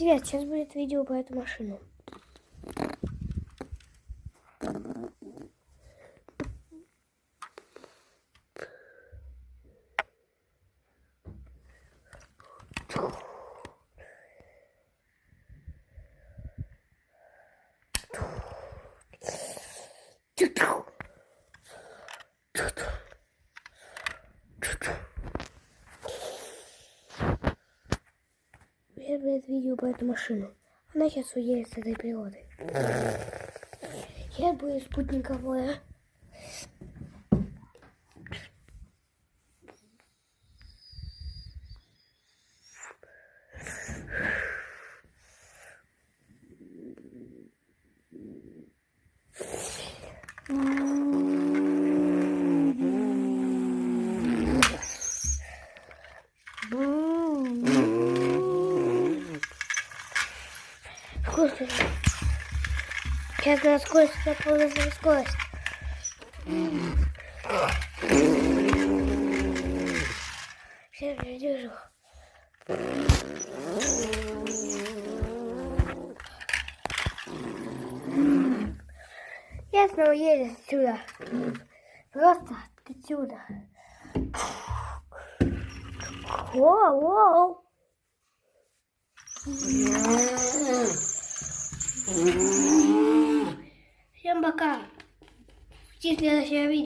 Привет, сейчас будет видео про эту машину. Сейчас будет видео про эту машину. Она сейчас уедет с этой природы. Сейчас будет спутниковая. Скорость. Сейчас на скорость, я полностью скорость. Сейчас я держу. Я снова еду отсюда. Просто отсюда. Воу-воу. Всем пока. До следующего видео.